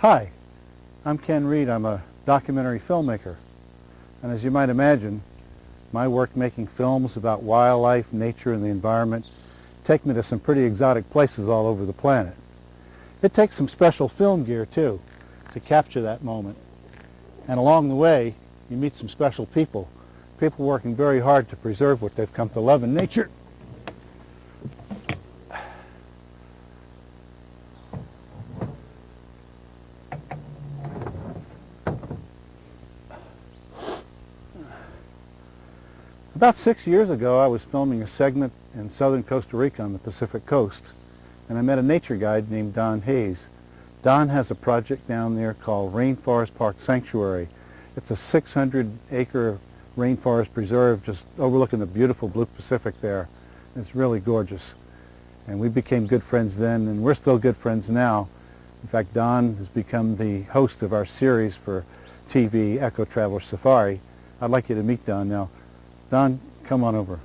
Hi, I'm Ken Reed. I'm a documentary filmmaker. And as you might imagine, my work making films about wildlife, nature, and the environment take me to some pretty exotic places all over the planet. It takes some special film gear, too, to capture that moment. And along the way, you meet some special people working very hard to preserve what they've come to love in nature. About 6 years ago, I was filming a segment in southern Costa Rica on the Pacific coast, and I met a nature guide named Don Hayes. Don has a project down there called Rainforest Park Sanctuary. It's a 600-acre rainforest preserve just overlooking the beautiful blue Pacific there. It's really gorgeous. And we became good friends then, and we're still good friends now. In fact, Don has become the host of our series for TV, Eco Traveler Safari. I'd like you to meet Don now. Don, come on over.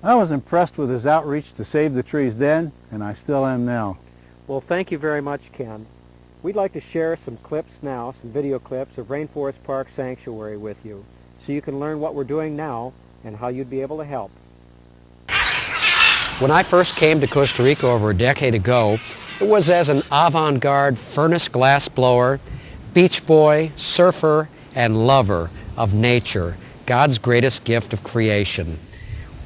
I was impressed with his outreach to save the trees then, and I still am now. Well, thank you very much, Ken. We'd like to share some clips now, some video clips of Rainforest Park Sanctuary with you, so you can learn what we're doing now and how you'd be able to help. When I first came to Costa Rica over a decade ago, it was as an avant-garde furnace glass blower, beach boy, surfer, and lover of nature, God's greatest gift of creation.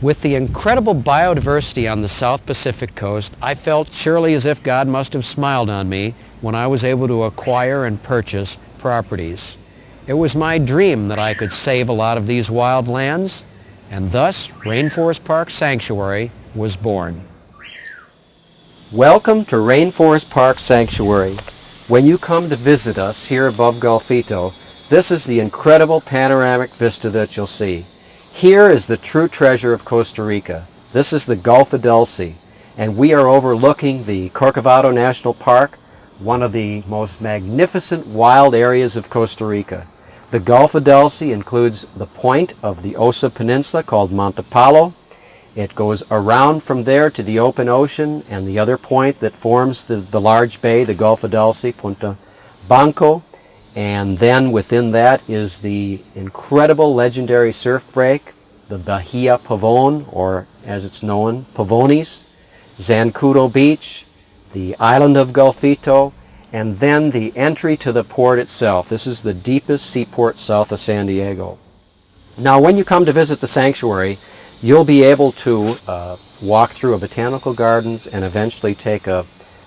With the incredible biodiversity on the South Pacific coast, I felt surely as if God must have smiled on me when I was able to acquire and purchase properties. It was my dream that I could save a lot of these wild lands, and thus Rainforest Park Sanctuary was born. Welcome to Rainforest Park Sanctuary. When you come to visit us here above Golfito, this is the incredible panoramic vista that you'll see. Here is the true treasure of Costa Rica. This is the Gulf of Dulce, and we are overlooking the Corcovado National Park, one of the most magnificent wild areas of Costa Rica. The Gulf of Dulce includes the point of the Osa Peninsula called Monte Palo. It goes around from there to the open ocean, and the other point that forms the large bay, the Gulf of Dulce, Punta Banco. And then within that is the incredible legendary surf break, the Bahia Pavone, or as it's known, Pavones, Zancudo Beach, the island of Golfito, and then the entry to the port itself. This is the deepest seaport south of San Diego. Now when you come to visit the sanctuary, you'll be able to walk through a botanical gardens and eventually take a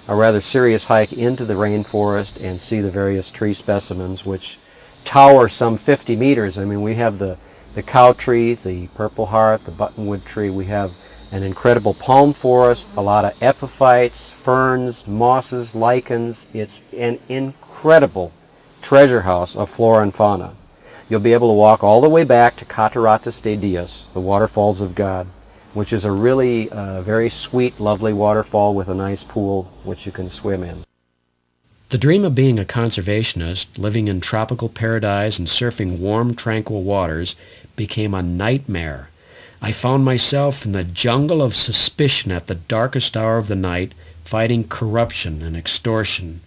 rather serious hike into the rainforest and see the various tree specimens which tower some 50 meters. I mean, we have the cow tree, the purple heart, the buttonwood tree. We have an incredible palm forest, a lot of epiphytes, ferns, mosses, lichens. It's an incredible treasure house of flora and fauna. You'll be able to walk all the way back to Cataratas de Dios, the waterfalls of God, which is a really very sweet, lovely waterfall with a nice pool which you can swim in. The dream of being a conservationist, living in tropical paradise and surfing warm, tranquil waters became a nightmare. I found myself in the jungle of suspicion at the darkest hour of the night, fighting corruption and extortion.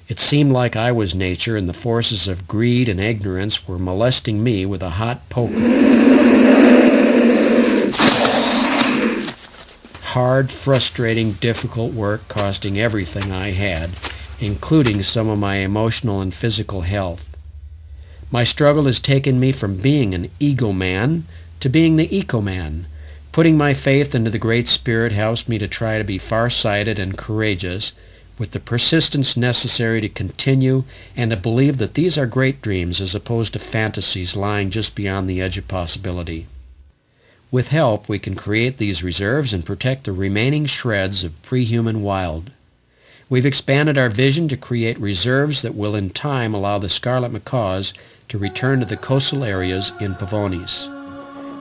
It seemed like I was nature and the forces of greed and ignorance were molesting me with a hot poker. Hard, frustrating, difficult work costing everything I had, including some of my emotional and physical health. My struggle has taken me from being an ego man to being the eco man. Putting my faith into the Great Spirit helps me to try to be far-sighted and courageous, with the persistence necessary to continue and to believe that these are great dreams as opposed to fantasies lying just beyond the edge of possibility. With help, we can create these reserves and protect the remaining shreds of pre-human wild. We've expanded our vision to create reserves that will in time allow the scarlet macaws to return to the coastal areas in Pavones.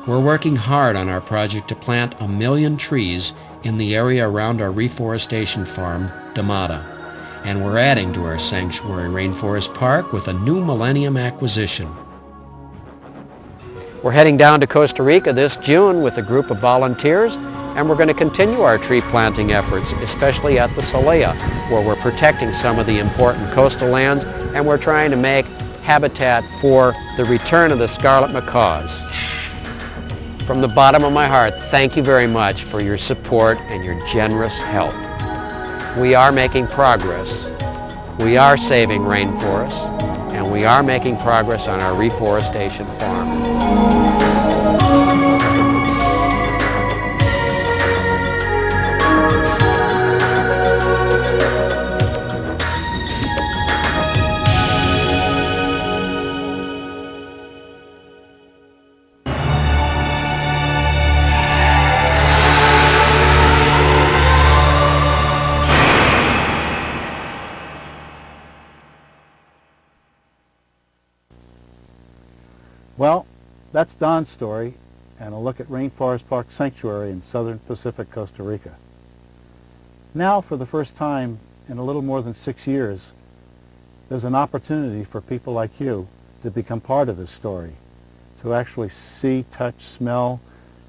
We're working hard on our project to plant 1 million trees in the area around our reforestation farm, Damata, and we're adding to our sanctuary Rainforest Park with a new Millennium acquisition. We're heading down to Costa Rica this June with a group of volunteers And we're going to continue our tree planting efforts, especially at the Salea, where we're protecting some of the important coastal lands, and we're trying to make habitat for the return of the scarlet macaws. From the bottom of my heart, thank you very much for your support and your generous help. We are making progress. We are saving rainforests, and we are making progress on our reforestation farm. Well, that's Don's story and a look at Rainforest Park Sanctuary in southern Pacific Costa Rica. Now, for the first time in a little more than 6 years, there's an opportunity for people like you to become part of this story, to actually see, touch, smell,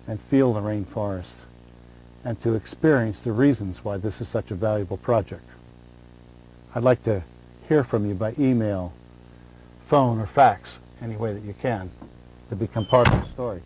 and feel the rainforest, and to experience the reasons why this is such a valuable project. I'd like to hear from you by email, phone, or fax, any way that you can, to become part of the story.